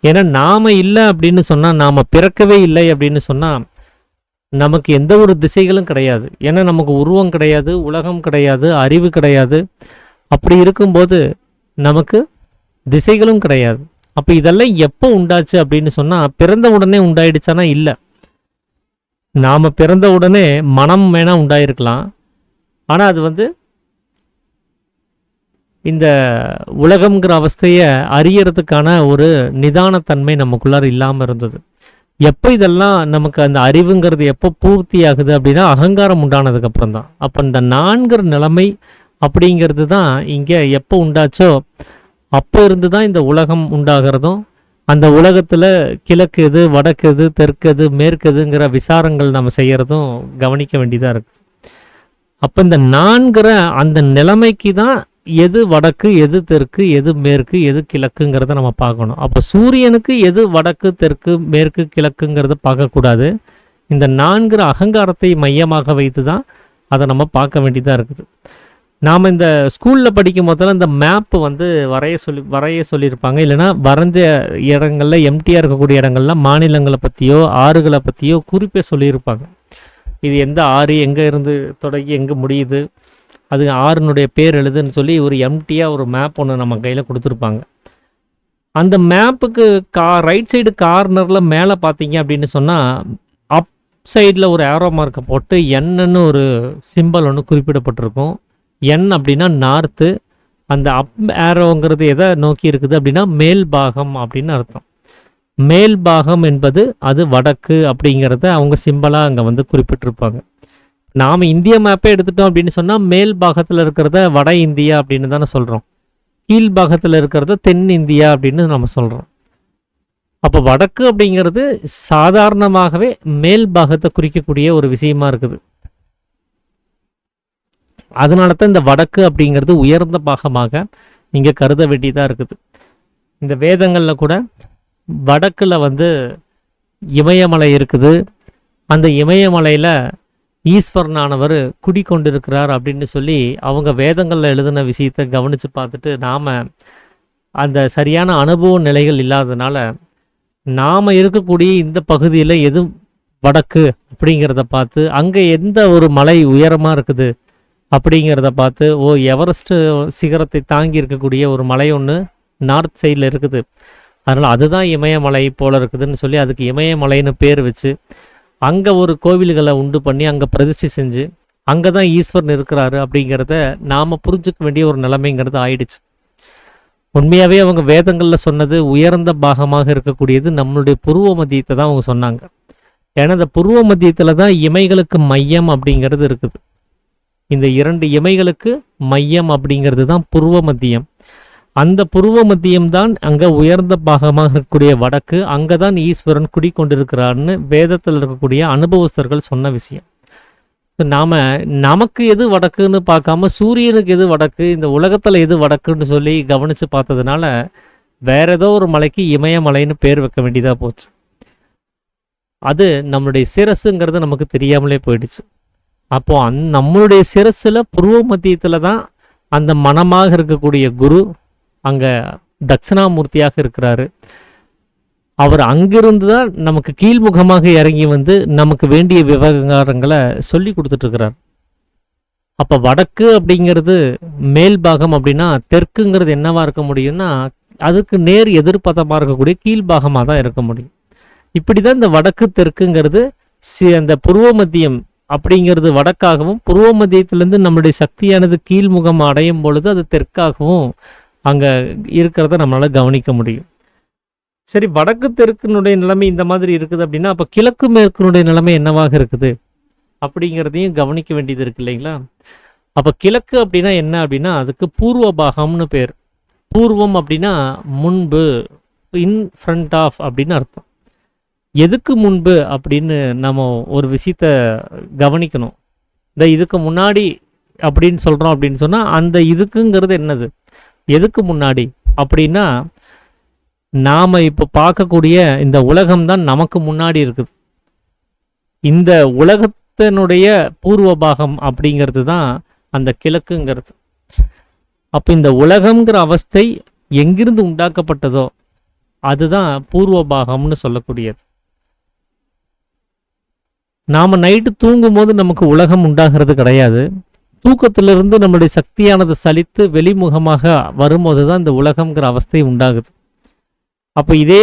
ஏன்னா நாம் இல்லை அப்படின்னு சொன்னால், நாம் பிறக்கவே இல்லை அப்படின்னு சொன்னால் நமக்கு எந்த ஒரு திசைகளும் கிடையாது. ஏன்னா நமக்கு உருவம் கிடையாது, உலகம் கிடையாது, அறிவு கிடையாது. அப்படி இருக்கும்போது நமக்கு திசைகளும் கிடையாது. அப்போ இதெல்லாம் எப்போ உண்டாச்சு அப்படின்னு சொன்னால், பிறந்த உடனே உண்டாயிடுச்சானா இல்லை. நாம் பிறந்த உடனே மனம் வேணால் உண்டாயிருக்கலாம். ஆனால் அது இந்த உலகம்ங்கிற அவஸ்தையை அறியறதுக்கான ஒரு நிதானத்தன்மை நமக்குள்ளார இல்லாமல் இருந்தது. எப்போ இதெல்லாம் நமக்கு அந்த அறிவுங்கிறது எப்போ பூர்த்தி ஆகுது அப்படின்னா அகங்காரம் உண்டானதுக்கு அப்புறம் தான். அப்போ இந்த நான்கிற நிலைமை அப்படிங்கிறது தான் இங்கே எப்போ உண்டாச்சோ அப்போ இருந்து தான் இந்த உலகம் உண்டாகிறதும், அந்த உலகத்தில் கிழக்கு எது, வடக்கு எது, தெற்கு எது, மேற்கு எதுங்கிற விசாரங்கள் நம்ம செய்கிறதும் கவனிக்க வேண்டியதாக இருக்குது. அப்போ இந்த நான்கிற அந்த நிலைமைக்கு தான் எது வடக்கு, எது தெற்கு, எது மேற்கு, எது கிழக்குங்கிறத நம்ம பார்க்கணும். அப்போ சூரியனுக்கு எது வடக்கு, தெற்கு, மேற்கு, கிழக்குங்கிறத பார்க்கக்கூடாது. இந்த நான்கிற அகங்காரத்தை மையமாக வைத்து தான் அதை நம்ம பார்க்க வேண்டியதாக இருக்குது. நாம் இந்த ஸ்கூலில் படிக்கும் போதெல்லாம் இந்த மேப்பு வரைய சொல்லியிருப்பாங்க. இல்லைனா வரைஞ்ச இடங்களில் எம்டியாக இருக்கக்கூடிய இடங்கள்லாம் மாநிலங்களை பற்றியோ ஆறுகளை பற்றியோ குறிப்பே சொல்லியிருப்பாங்க. இது எந்த ஆறு எங்கே இருந்து தொடங்கி எங்கே முடியுது, அது ஆறுனுடைய பேர் எழுதுன்னு சொல்லி ஒரு எம்டியாக ஒரு மேப் ஒன்று நம்ம கையில் கொடுத்துருப்பாங்க. அந்த மேப்புக்கு ரைட் சைடு கார்னரில் மேலே பார்த்தீங்க அப்படின்னு சொன்னால் அப் சைடில் ஒரு ஏரோ மார்க்கை போட்டு என்னன்னு ஒரு சிம்பிள் ஒன்று குறிப்பிடப்பட்டிருக்கும். என் அப்படின்னா நார்த்து, அந்த அப் ஏரோங்கிறது எதை நோக்கி இருக்குது அப்படின்னா மேல் பாகம் அப்படின்னு அர்த்தம். மேல் பாகம் என்பது அது வடக்கு அப்படிங்கிறத அவங்க சிம்பிளாக அங்கே குறிப்பிட்டிருப்பாங்க. நாம் இந்திய மேப்பே எடுத்துட்டோம் அப்படின்னு சொன்னால் மேல் பாகத்தில் இருக்கிறத வட இந்தியா அப்படின்னு தானே சொல்கிறோம், கீழ் பாகத்தில் இருக்கிறத தென் இந்தியா அப்படின்னு நம்ம சொல்கிறோம். அப்போ வடக்கு அப்படிங்கிறது சாதாரணமாகவே மேல் பாகத்தை குறிக்கக்கூடிய ஒரு விஷயமா இருக்குது. அதனால தான் இந்த வடக்கு அப்படிங்கிறது உயர்ந்த பாகமாக இங்கே கருத வேண்டியதாக இருக்குது. இந்த வேதங்களில் கூட வடக்கில் இமயமலை இருக்குது. அந்த இமயமலையில் ஈஸ்வரனானவர் குடிக்கொண்டிருக்கிறார் அப்படின்னு சொல்லி அவங்க வேதங்களில் எழுதின விஷயத்தை கவனித்து பார்த்துட்டு நாம் அந்த சரியான அனுபவ நிலைகள் இல்லாததுனால நாம் இருக்கக்கூடிய இந்த பகுதியில் எது வடக்கு அப்படிங்கிறத பார்த்து அங்கே எந்த ஒரு மலை உயரமாக இருக்குது அப்படிங்கிறத பார்த்து எவரெஸ்ட் சிகரத்தை தாங்கி இருக்கக்கூடிய ஒரு மலை ஒன்று நார்த் சைடில் இருக்குது, அதனால் அதுதான் இமயமலை போல் இருக்குதுன்னு சொல்லி அதுக்கு இமயமலைன்னு பேர் வச்சு அங்கே ஒரு கோவில்களை உண்டு பண்ணி அங்கே பிரதிஷ்டை செஞ்சு அங்கே தான் ஈஸ்வரன் இருக்கிறாரு அப்படிங்கிறத நாம் புரிஞ்சுக்க வேண்டிய ஒரு நிலைமைங்கிறது ஆயிடுச்சு. உண்மையாகவே அவங்க வேதங்களில் சொன்னது உயர்ந்த பாகமாக இருக்கக்கூடியது நம்மளுடைய புருவ மத்தியத்தை தான் அவங்க சொன்னாங்க. ஏன்னா இந்த புருவ மத்தியத்தில் தான் இமைகளுக்கு மையம் அப்படிங்கிறது இருக்குது. இந்த இரண்டு இமைகளுக்கு மையம் அப்படிங்கிறது தான் புருவ மத்தியம். அந்த புருவ மத்தியம் தான் அங்கே உயர்ந்த பாகமாக இருக்கக்கூடிய வடக்கு, அங்கே தான் ஈஸ்வரன் குடிக்கொண்டிருக்கிறார்னு வேதத்தில் இருக்கக்கூடிய அனுபவஸ்தர்கள் சொன்ன விஷயம். நாம் நமக்கு எது வடக்குன்னு பார்க்காம சூரியனுக்கு எது வடக்கு, இந்த உலகத்தில் எது வடக்குன்னு சொல்லி கவனித்து பார்த்ததுனால வேற ஏதோ ஒரு மலைக்கு இமயமலைன்னு பேர் வைக்க வேண்டியதாக போச்சு. அது நம்மளுடைய சிரசுங்கிறது நமக்கு தெரியாமலே போயிடுச்சு. அப்போ நம்மளுடைய சிரசில் புருவ மத்தியத்தில் தான் அந்த மனமாக இருக்கக்கூடிய குரு அங்கே தட்சிணாமூர்த்தியாக இருக்கிறாரு. அவர் அங்கிருந்து தான் நமக்கு கீழ்முகமாக இறங்கி நமக்கு வேண்டிய விவகாரங்களை சொல்லி கொடுத்துட்ருக்கிறார். அப்போ வடக்கு அப்படிங்கிறது மேல் பாகம் அப்படின்னா தெற்குங்கிறது என்னவா இருக்க முடியும்னா அதுக்கு நேர் எதிர்பதமாக இருக்கக்கூடிய கீழ்பாகமாக தான் இருக்க முடியும். இப்படி தான் இந்த வடக்கு தெற்குங்கிறது அந்த புருவ மத்தியம் அப்படிங்கிறது வடக்காகவும் புருவ மத்தியத்திலேருந்து நம்மளுடைய சக்தியானது கீழ்முகம் அடையும் பொழுது அது தெற்காகவும் அங்கே இருக்கிறத நம்மளால் கவனிக்க முடியும். சரி, வடக்கு தெற்குனுடைய நிலைமை இந்த மாதிரி இருக்குது அப்படின்னா அப்போ கிழக்கு மேற்குனுடைய நிலைமை என்னவாக இருக்குது அப்படிங்கிறதையும் கவனிக்க வேண்டியது இருக்கு இல்லைங்களா? அப்போ கிழக்கு அப்படின்னா என்ன அப்படின்னா அதுக்கு பூர்வ பாகம்னு பேர். பூர்வம் அப்படின்னா முன்பு, இன் ஃப்ரண்ட் ஆஃப் அப்படின்னு அர்த்தம். எதுக்கு முன்பு அப்படின்னு நம்ம ஒரு விஷயத்த கவனிக்கணும். இந்த இதுக்கு முன்னாடி அப்படின்னு சொல்கிறோம் அப்படின்னு சொன்னால் அந்த இதுக்குங்கிறது என்னது, எதுக்கு முன்னாடி அப்படின்னா, நாம இப்போ பார்க்கக்கூடிய இந்த உலகம்தான் நமக்கு முன்னாடி இருக்குது. இந்த உலகத்தினுடைய பூர்வ பாகம் அப்படிங்கிறது தான் அந்த கிழக்குங்கிறது. அப்போ இந்த உலகம்ங்கிற அவஸ்தை எங்கிருந்து உண்டாக்கப்பட்டதோ அதுதான் பூர்வ பாகம்னு சொல்லக்கூடியது. நாம நைட்டு தூங்கும் போது நமக்கு உலகம் உண்டாகிறது கிடையாது. தூக்கத்திலிருந்து நம்முடைய சக்தியானது சலித்து வெளிமுகமாக வரும்போது தான் இந்த உலகம்ங்கிற அவஸ்தை உண்டாகுது. அப்போ இதே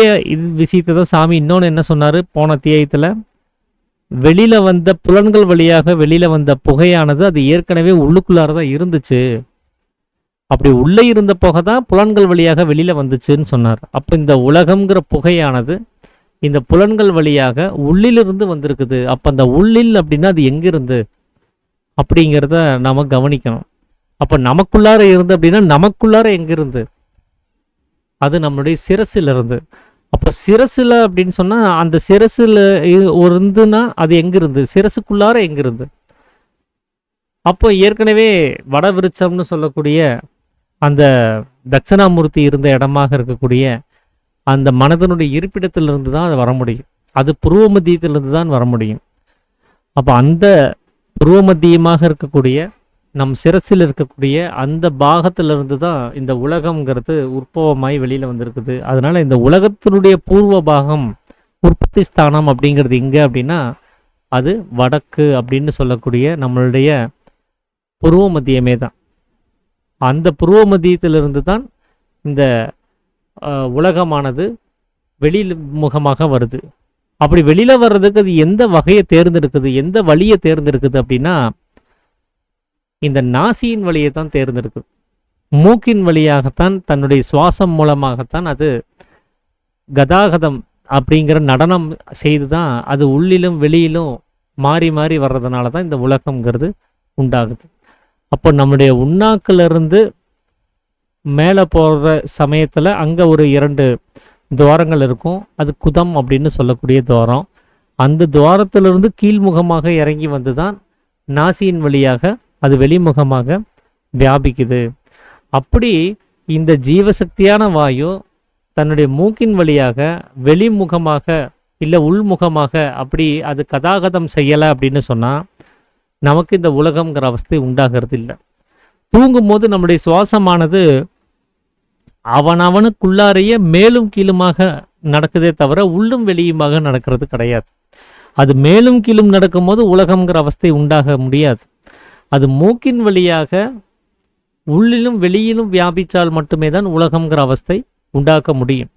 விஷயத்தை தான் சாமி இன்னொன்று என்ன சொன்னார் போன அத்தியாயத்தில், வெளியில வந்த புலன்கள் வழியாக வெளியில வந்த புகையானது அது ஏற்கனவே உள்ளுக்குள்ளார தான் இருந்துச்சு. அப்படி உள்ளே இருந்த புகை தான் புலன்கள் வழியாக வெளியில வந்துச்சுன்னு சொன்னார். அப்போ இந்த உலகம்ங்கிற புகையானது இந்த புலன்கள் வழியாக உள்ளிலிருந்து வந்திருக்குது. அப்போ அந்த உள்ளில் அப்படின்னா அது எங்கிருந்து அப்படிங்கிறத நாம கவனிக்கணும். அப்போ நமக்குள்ளார இருந்து அப்படின்னா நமக்குள்ளார எங்கிருந்து? அது நம்மளுடைய சிரசிலிருந்து. அப்போ சிரசில் அப்படின்னு சொன்னால் அந்த சிரசில் இருந்துன்னா அது எங்கிருந்து? சிரசுக்குள்ளார எங்கிருந்து? அப்போ ஏற்கனவே வடவிருச்சம்னு சொல்லக்கூடிய அந்த தட்சிணாமூர்த்தி இருந்த இடமாக இருக்கக்கூடிய அந்த மனதனுடைய இருப்பிடத்திலிருந்து தான் அது வர முடியும். அது புருவ மத்தியத்திலிருந்து தான் வர முடியும். அப்போ அந்த புருவ மத்தியமாக இருக்கக்கூடிய நம் சிரசில் இருக்கக்கூடிய அந்த பாகத்திலிருந்து தான் இந்த உலகம்ங்கிறது உற்பவமாய் வெளியில் வந்திருக்குது. அதனால இந்த உலகத்தினுடைய பூர்வ பாகம் உற்பத்தி ஸ்தானம் அப்படிங்கிறது எங்கே அப்படின்னா அது வடக்கு அப்படின்னு சொல்லக்கூடிய நம்மளுடைய புருவ மத்தியமே தான். அந்த புருவ மத்தியத்திலிருந்து தான் இந்த உலகமானது வெளியில் முகமாக வருது. அப்படி வெளியில வர்றதுக்கு அது எந்த வகையை தேர்ந்தெடுக்குது, எந்த வழியை தேர்ந்தெடுக்குது அப்படின்னா இந்த நாசியின் வழியை தான் தேர்ந்தெடுக்குது. மூக்கின் வழியாகத்தான் தன்னுடைய சுவாசம் மூலமாகத்தான் அது கதாகதம் அப்படிங்கிற நடனம் செய்து தான் அது உள்ளிலும் வெளியிலும் மாறி மாறி வர்றதுனால தான் இந்த உலகம்ங்கிறது உண்டாகுது. அப்போ நம்முடைய உண்ணாக்கிலிருந்து மேலே போகிற சமயத்தில் அங்கே ஒரு 2 துவாரங்கள் இருக்கும். அது குதம் அப்படின்னு சொல்லக்கூடிய துவாரம். அந்த துவாரத்திலிருந்து கீழ்முகமாக இறங்கி வந்து தான் நாசியின் வழியாக அது வெளிமுகமாக வியாபிக்குது. அப்படி இந்த ஜீவசக்தியான வாயு தன்னுடைய மூக்கின் வழியாக வெளிமுகமாக இல்லை உள்முகமாக அப்படி அது கதாகதம் செய்யலை அப்படின்னு சொன்னால் நமக்கு இந்த உலகம்ங்கிற அவஸ்தை உண்டாகிறது இல்லை. தூங்கும்போது நம்முடைய சுவாசமானது அவனுக்குள்ளாரையே மேலும் கீழுமாக நடக்குதே தவிர உள்ளும் வெளியுமாக நடக்கிறது கிடையாது. அது மேலும் கீழும் நடக்கும்போது உலகம்ங்கிற அவஸ்தை உண்டாக முடியாது. அது மூக்கின் வழியாக உள்ளிலும் வெளியிலும் வியாபித்தால் மட்டுமே தான் உலகம்ங்கிற அவஸ்தை உண்டாக்க முடியும்.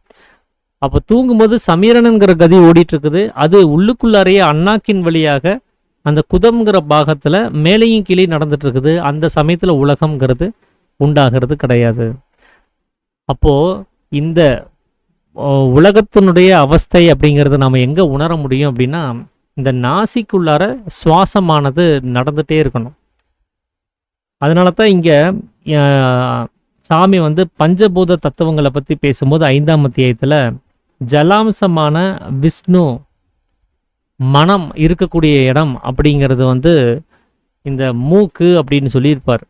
அப்போ தூங்கும்போது சமீரணங்கிற கதி ஓடிட்டு இருக்குது. அது உள்ளுக்குள்ளாரையே அண்ணாக்கின் வழியாக அந்த குதம்ங்கிற பாகத்தில் மேலையும் கீழே நடந்துட்டு இருக்குது. அந்த சமயத்தில் உலகம்ங்கிறது உண்டாகிறது கிடையாது. அப்போது இந்த உலகத்தினுடைய அவஸ்தை அப்படிங்கிறத நம்ம எங்கே உணர முடியும் அப்படின்னா இந்த நாசிக்குள்ளார சுவாசமானது நடந்துகிட்டே இருக்கணும். அதனால தான் இங்கே சாமி பஞ்சபூத தத்துவங்களை பற்றி பேசும்போது 5ஆம் அத்தியாயத்தில் ஜலாம்சமான விஷ்ணு மனம் இருக்கக்கூடிய இடம் அப்படிங்கிறது இந்த மூக்கு அப்படின்னு சொல்லியிருப்பார்.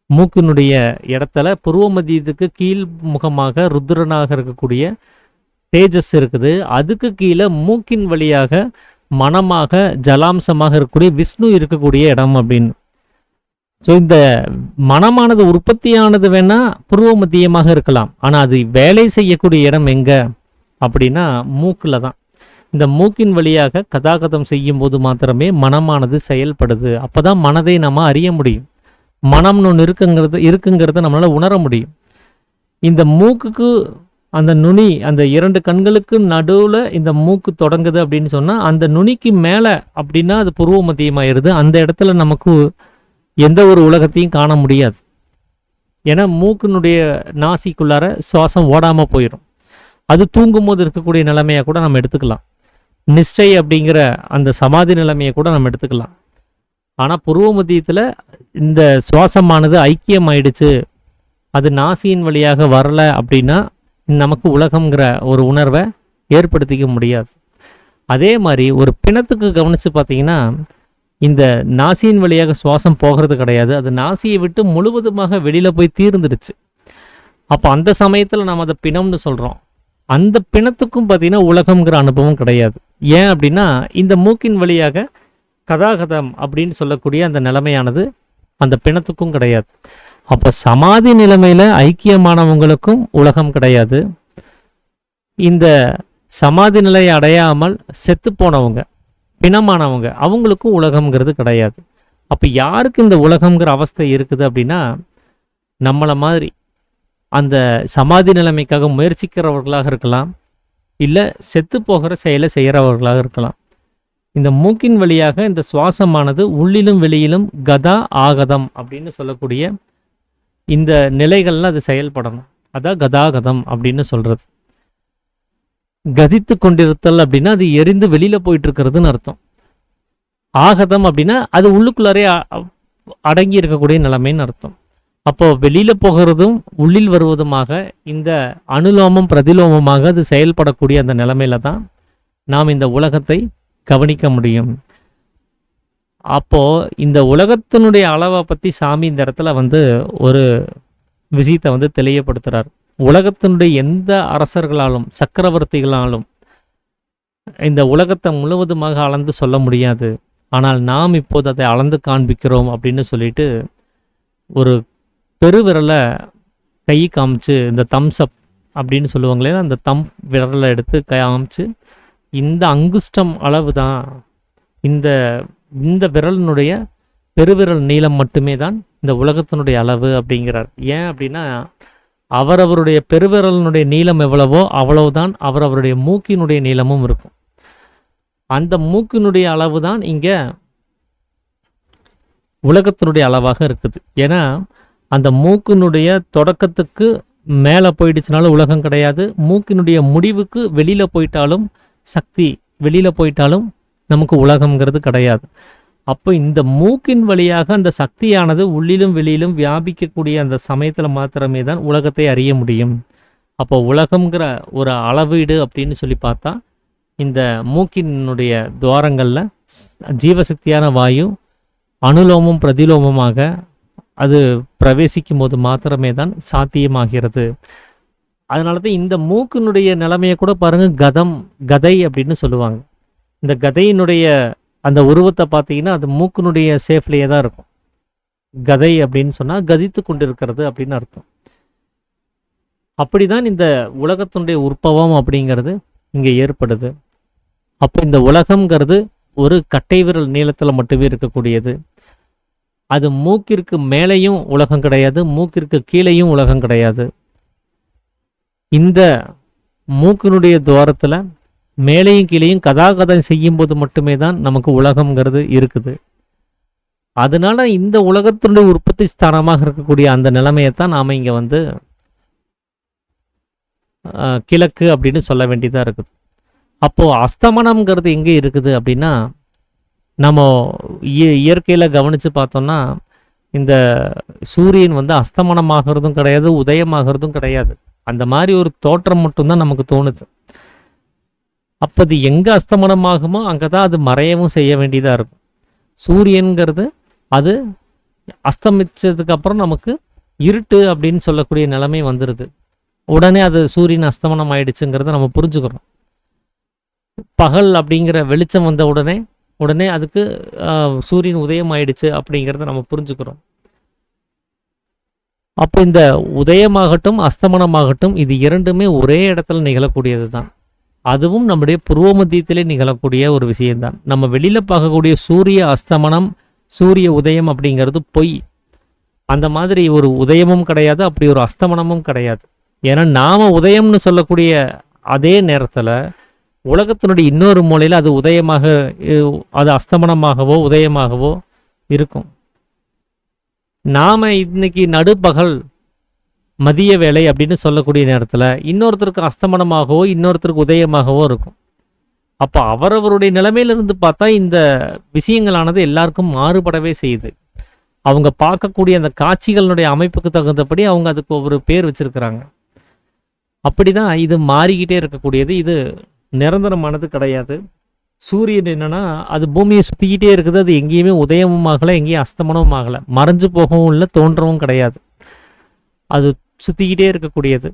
மூக்கினுடைய இடத்துல புருவ மத்தியத்துக்கு கீழ் முகமாக ருத்ரனாக இருக்கக்கூடிய தேஜஸ் இருக்குது. அதுக்கு கீழே மூக்கின் வழியாக மனமாக ஜலாம்சமாக இருக்கக்கூடிய விஷ்ணு இருக்கக்கூடிய இடம் அப்படின்னு. ஸோ இந்த மனமானது உற்பத்தியானது வேணா புருவ மத்தியமாக இருக்கலாம். ஆனால் அது வேலை செய்யக்கூடிய இடம் எங்க அப்படின்னா மூக்கில் தான். இந்த மூக்கின் வழியாக கதாகதம் செய்யும் போது மாத்திரமே மனமானது செயல்படுது. அப்போதான் மனதை நம்ம அறிய முடியும். மனம்னு ஒன்று இருக்குங்கிறத நம்மளால உணர முடியும். இந்த மூக்குக்கு அந்த நுனி அந்த 2 கண்களுக்கு நடுவில் இந்த மூக்கு தொடங்குது அப்படின்னு சொன்னால் அந்த நுனிக்கு மேலே அப்படின்னா அது புருவ மத்தியமாயிருது. அந்த இடத்துல நமக்கு எந்த ஒரு உலகத்தையும் காண முடியாது. ஏன்னா மூக்கினுடைய நாசிக்குள்ளார சுவாசம் ஓடாமல் போயிடும். அது தூங்கும்போது இருக்கக்கூடிய நிலைமையை கூட நம்ம எடுத்துக்கலாம். நிஷ்டை அப்படிங்கிற அந்த சமாதி நிலைமையை கூட நம்ம எடுத்துக்கலாம். ஆனால் புருவ மத்தியத்தில் இந்த சுவாசமானது ஐக்கியமாயிடுச்சு, அது நாசியின் வழியாக வரல அப்படின்னா நமக்கு உலகம்ங்கிற ஒரு உணர்வை ஏற்படுத்திக்க முடியாது. அதே மாதிரி ஒரு பிணத்துக்கு கவனித்து பார்த்தீங்கன்னா இந்த நாசியின் வழியாக சுவாசம் போகிறது கிடையாது. அது நாசியை விட்டு முழுவதுமாக வெளியில் போய் தீர்ந்துடுச்சு. அப்போ அந்த சமயத்தில் நம்ம அதை பிணம்னு சொல்கிறோம். அந்த பிணத்துக்கும் பார்த்தீங்கன்னா உலகம்ங்கிற அனுபவம் கிடையாது. ஏன் அப்படின்னா இந்த மூக்கின் வழியாக கதாகதம் அப்படின்னு சொல்லக்கூடிய அந்த நிலைமையானது அந்த பிணத்துக்கும் கிடையாது. அப்போ சமாதி நிலைமையில் ஐக்கியமானவங்களுக்கும் உலகம் கிடையாது. இந்த சமாதி நிலையை அடையாமல் செத்து போனவங்க, பிணமானவங்க, அவங்களுக்கும் உலகம்ங்கிறது கிடையாது. அப்போ யாருக்கு இந்த உலகம்ங்கிற அவஸ்தை இருக்குது அப்படின்னா, நம்மளை மாதிரி அந்த சமாதி நிலைமைக்காக முயற்சிக்கிறவர்களாக இருக்கலாம், இல்லை செத்து போகிற செயலை செய்கிறவர்களாக இருக்கலாம். இந்த மூக்கின் வழியாக இந்த சுவாசமானது உள்ளிலும் வெளியிலும் கதா ஆகதம் அப்படின்னு சொல்லக்கூடிய இந்த நிலைகள்ல அது செயல்படணும். அதான் கதாகதம் அப்படின்னு சொல்றது. கதித்து கொண்டிருத்தல் அப்படின்னா அது எரிந்து வெளியில போயிட்டு இருக்கிறதுன்னு அர்த்தம். ஆகதம் அப்படின்னா அது உள்ளுக்குள்ளாரே அடங்கி இருக்கக்கூடிய நிலைமைன்னு அர்த்தம். அப்போ வெளியில போகிறதும் உள்ளில் வருவதுமாக இந்த அனுலோமம் பிரதிலோமமாக அது செயல்படக்கூடிய அந்த நிலைமையில தான் நாம் இந்த உலகத்தை கவனிக்க முடியும். அப்போ இந்த உலகத்தினுடைய அளவை பத்தி சாமி இந்த இடத்துல ஒரு விஷயத்தை தெளிவுபடுத்துறார். உலகத்தினுடைய எந்த அரசர்களாலும் சக்கரவர்த்திகளாலும் இந்த உலகத்தை முழுவதுமாக அளந்து சொல்ல முடியாது. ஆனால் நாம் இப்போது அதை அளந்து காண்பிக்கிறோம் அப்படின்னு சொல்லிட்டு ஒரு பெருவிரலை கை காமிச்சு, இந்த தம்ஸ் அப் அப்படின்னு சொல்லுவாங்களே, அந்த தம் விரலை எடுத்து காமிச்சு, இந்த அங்குஷ்டம் அளவு தான், இந்த இந்த விரலினுடைய பெருவிரல் நீளம் மட்டுமே தான் இந்த உலகத்தினுடைய அளவு அப்படிங்கிறார். ஏன் அப்படின்னா அவரவருடைய பெருவிரலினுடைய நீளம் எவ்வளவோ அவ்வளவுதான் அவரவருடைய மூக்கினுடைய நீளமும் இருக்கும். அந்த மூக்கினுடைய அளவு தான் இங்க உலகத்தினுடைய அளவாக இருக்குது. ஏன்னா அந்த மூக்கினுடைய தொடக்கத்துக்கு மேலே போயிடுச்சுனாலும் உலகம் கிடையாது. மூக்கினுடைய முடிவுக்கு வெளியில போயிட்டாலும் சக்தி வெளியில போயிட்டாலும் நமக்கு உலகம்ங்கிறது கிடையாது. அப்போ இந்த மூக்கின் வழியாக அந்த சக்தியானது உள்ளிலும் வெளியிலும் வியாபிக்கக்கூடிய அந்த சமயத்தில் மாத்திரமே தான் உலகத்தை அறிய முடியும். அப்போ உலகம்ங்கிற ஒரு அளவீடு அப்படின்னு சொல்லி பார்த்தா இந்த மூக்கினுடைய துவாரங்களில் ஜீவசக்தியான வாயு அனுலோமம் பிரதிலோமமாக அது பிரவேசிக்கும் போது மாத்திரமே தான் சாத்தியமாகிறது. அதனால தான் இந்த மூக்கினுடைய நிலைமையை கூட பாருங்க, கதை அப்படின்னு சொல்லுவாங்க. இந்த கதையினுடைய அந்த உருவத்தை பார்த்தீங்கன்னா அது மூக்கினுடைய சேஃப்லேயே தான் இருக்கும். கதை அப்படின்னு சொன்னால் கதித்து கொண்டிருக்கிறது அப்படின்னு அர்த்தம். அப்படிதான் இந்த உலகத்தினுடைய உற்பவம் அப்படிங்கிறது இங்கே ஏற்படுது. அப்போ இந்த உலகம்ங்கிறது ஒரு கட்டை விரல் நீளத்தில் மட்டுமே இருக்கக்கூடியது. அது மூக்கிற்கு மேலேயும் உலகம் கிடையாது, மூக்கிற்கு கீழேயும் உலகம் கிடையாது. இந்த மூக்கினுடைய துவாரத்தில் மேலேயும் கீழேயும் கதாகதம் செய்யும் போது மட்டுமே தான் நமக்கு உலகம்ங்கிறது இருக்குது. அதனால இந்த உலகத்தினுடைய உற்பத்தி ஸ்தானமாக இருக்கக்கூடிய அந்த நிலைமையைத்தான் நாம் இங்கே கிழக்கு அப்படின்னு சொல்ல வேண்டியதாக இருக்குது. அப்போது அஸ்தமனம்ங்கிறது எங்கே இருக்குது அப்படின்னா, நம்ம இயற்கையில் கவனித்து பார்த்தோம்னா இந்த சூரியன் அஸ்தமனமாகிறதும் கிடையாது, உதயமாகிறதும் கிடையாது. அந்த மாதிரி ஒரு தோற்றம் மட்டும்தான் நமக்கு தோணுது. அப்போ அது எங்கே அஸ்தமனமாகுமோ அங்கே தான் அது மறையவும் செய்ய வேண்டியதாக இருக்கும். சூரியன்கிறது அது அஸ்தமிச்சதுக்கு அப்புறம் நமக்கு இருட்டு அப்படின்னு சொல்லக்கூடிய நிலைமை வந்துடுது. உடனே அது சூரியன் அஸ்தமனம் ஆயிடுச்சுங்கிறத நம்ம புரிஞ்சுக்கிறோம். பகல் அப்படிங்கிற வெளிச்சம் வந்த உடனே அதுக்கு சூரியன் உதயம் ஆயிடுச்சு அப்படிங்கிறத நம்ம புரிஞ்சுக்கிறோம். அப்போ இந்த உதயமாகட்டும் அஸ்தமனமாகட்டும் இது இரண்டுமே ஒரே இடத்துல நிகழக்கூடியது தான். அதுவும் நம்முடைய புருவ மத்தியத்திலே நிகழக்கூடிய ஒரு விஷயம்தான். நம்ம வெளியில பார்க்கக்கூடிய சூரிய அஸ்தமனம் சூரிய உதயம் அப்படிங்கிறது பொய். அந்த மாதிரி ஒரு உதயமும் கிடையாது, அப்படி ஒரு அஸ்தமனமும் கிடையாது. ஏன்னா நாம உதயம்னு சொல்லக்கூடிய அதே நேரத்தில் உலகத்தினுடைய இன்னொரு மூலையில் அது உதயமாக, அது அஸ்தமனமாகவோ உதயமாகவோ இருக்கும். நாம இன்னைக்கு நடுப்பகல் மதிய வேலை அப்படின்னு சொல்லக்கூடிய நேரத்தில் இன்னொருத்தருக்கு அஸ்தமனமாகவோ இன்னொருத்தருக்கு உதயமாகவோ இருக்கும். அப்போ அவரவருடைய நிலைமையிலிருந்து பார்த்தா இந்த விஷயங்களானது எல்லாருக்கும் மாறுபடவே செய்யுது. அவங்க பார்க்கக்கூடிய அந்த காட்சிகளுடைய அமைப்புக்கு தகுந்தபடி அவங்க அதுக்கு ஒரு பேர் வச்சிருக்கிறாங்க. அப்படிதான் இது மாறிக்கிட்டே இருக்கக்கூடியது. இது நிரந்தரமானது கிடையாது. சூரியன் என்னன்னா அது பூமியை சுற்றிக்கிட்டே இருக்குது. அது எங்கேயுமே உதயமும் ஆகலை, எங்கேயும் அஸ்தமனமும் ஆகலை, மறைஞ்சு போகவும் இல்லை, தோன்றவும் கிடையாது. அது சுத்திக்கிட்டே இருக்கக்கூடியது.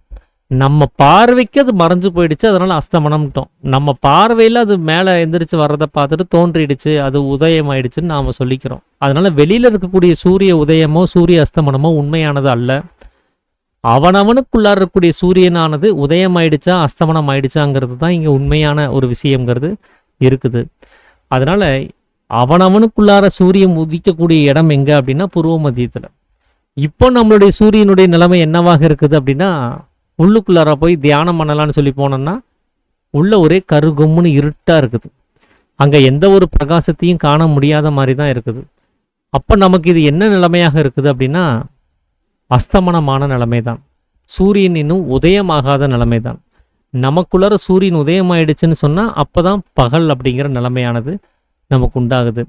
நம்ம பார்வைக்கு அது மறைஞ்சு போயிடுச்சு, அதனால அஸ்தமனம்ட்டோம். நம்ம பார்வையில அது மேல எந்திரிச்சு வர்றத பார்த்துட்டு தோன்றிடுச்சு, அது உதயம் ஆயிடுச்சுன்னு நாம சொல்லிக்கிறோம். அதனால வெளியில இருக்கக்கூடிய சூரிய உதயமோ சூரிய அஸ்தமனமோ உண்மையானது அல்ல. அவனவனுக்குள்ளார இருக்கக்கூடிய சூரியனானது உதயம் ஆயிடுச்சா அஸ்தமனம் ஆயிடுச்சாங்கிறது தான் இங்க உண்மையான ஒரு விஷயங்கிறது இருக்குது. அதனால அவனவனுக்குள்ளார சூரியன் உதிக்கக்கூடிய இடம் எங்க அப்படின்னா பூர்வ மத்தியத்துல. இப்போ நம்மளுடைய சூரியனுடைய நிலைமை என்னவாக இருக்குது அப்படின்னா, உள்ளுக்குள்ளார போய் தியானம் பண்ணலாம்னு சொல்லி போனோம்னா உள்ள ஒரே கருகும்னு இருட்டா இருக்குது. அங்க எந்த ஒரு பிரகாசத்தையும் காண முடியாத மாதிரி தான் இருக்குது. அப்ப நமக்கு இது என்ன நிலைமையாக இருக்குது அப்படின்னா, அஸ்தமனமான நிலைமை தான். சூரியன் இன்னும் உதயமாகாத நிலைமை தான். நமக்குள்ளார சூரியன் உதயமாயிடுச்சுன்னு சொன்னா அப்பதான் பகல் அப்படிங்கிற நிலைமையானது நமக்கு உண்டாகுது.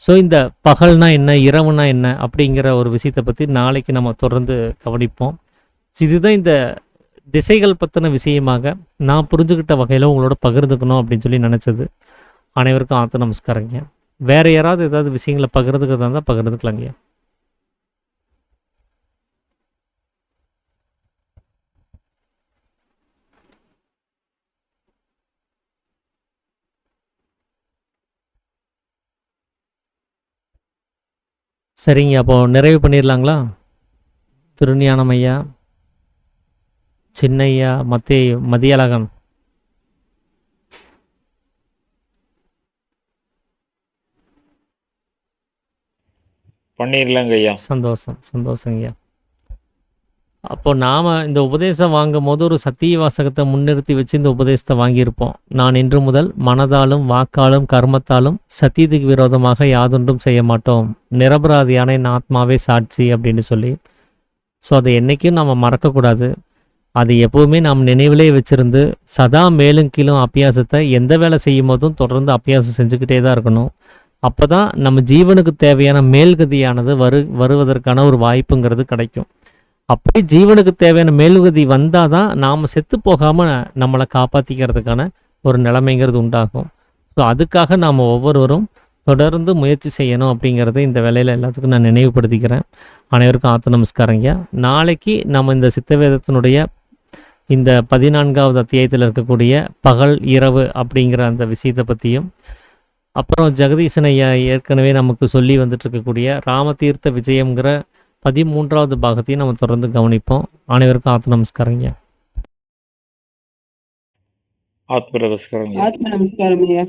ஸோ இந்த பகல்னா என்ன, இரவுனா என்ன அப்படிங்கிற ஒரு விஷயத்தை பற்றி நாளைக்கு நம்ம தொடர்ந்து கவனிப்போம். இதுதான் இந்த திசைகள் பற்றின விஷயமாக நான் புரிஞ்சுக்கிட்ட வகையில் உங்களோட பகிர்ந்துக்கணும் அப்படின்னு சொல்லி நினச்சது. அனைவருக்கும் ஆத்த நமஸ்காரங்க. வேறு யாராவது ஏதாவது விஷயங்களை பகிர்ந்துக்கிறதா இருந்தால் பகிர்ந்துக்கலாங்க. சரிங்க, அப்போது நிறைவு பண்ணிடலாங்களா? திருஞானம் ஐயா, சின்னையா, மதியழகன். பண்ணிடலாங்க ஐயா. சந்தோஷம் ஐயா. அப்போ நாம் இந்த உபதேசம் வாங்கும் போது ஒரு சத்திய வாசகத்தை முன்னிறுத்தி வச்சு இந்த உபதேசத்தை வாங்கியிருப்போம். நான் இன்று முதல் மனதாலும் வாக்காலும் கர்மத்தாலும் சத்தியத்துக்கு விரோதமாக யாதொன்றும் செய்ய மாட்டோம், நிரபராதியான என் ஆத்மாவே சாட்சி அப்படின்னு சொல்லி. ஸோ அதை என்றைக்கும் நம்ம மறக்கக்கூடாது. அது எப்போவுமே நாம் நினைவிலே வச்சுருந்து சதா மேலும் கீழும் அபியாசத்தை எந்த வேலை செய்யும் போதும் தொடர்ந்து அபியாசம் செஞ்சுக்கிட்டே தான் இருக்கணும். அப்போ தான் நம்ம ஜீவனுக்கு தேவையான மேல்கதியானது வருவதற்கான ஒரு வாய்ப்புங்கிறது கிடைக்கும். அப்படி ஜீவனுக்கு தேவையான மேல்கதி வந்தால் தான் நாம் செத்து போகாமல் நம்மளை காப்பாற்றிக்கிறதுக்கான ஒரு நிலைமைங்கிறது உண்டாகும். ஸோ அதுக்காக நாம் ஒவ்வொருவரும் தொடர்ந்து முயற்சி செய்யணும் அப்படிங்கிறத இந்த வேலையில் எல்லாத்துக்கும் நான் நினைவுபடுத்திக்கிறேன். அனைவருக்கும் ஆத்த நமஸ்காரங்க. நாளைக்கு நம்ம இந்த சித்தவேதத்தினுடைய இந்த 14வது அத்தியாயத்தில் இருக்கக்கூடிய பகல் இரவு அப்படிங்கிற அந்த விஷயத்தை பற்றியும், அப்புறம் ஜெகதீசன் ஐயா ஏற்கனவே நமக்கு சொல்லி வந்துட்டு இருக்கக்கூடிய ராமதீர்த்த விஜயம்ங்கிற 13வது பாகத்தையும் நம்ம தொடர்ந்து கவனிப்போம். அனைவருக்கும் ஆத்ம நமஸ்காரங்க. ஆத்ம நமஸ்காரம். ஆத்ம நமஸ்காரம் ஐயா.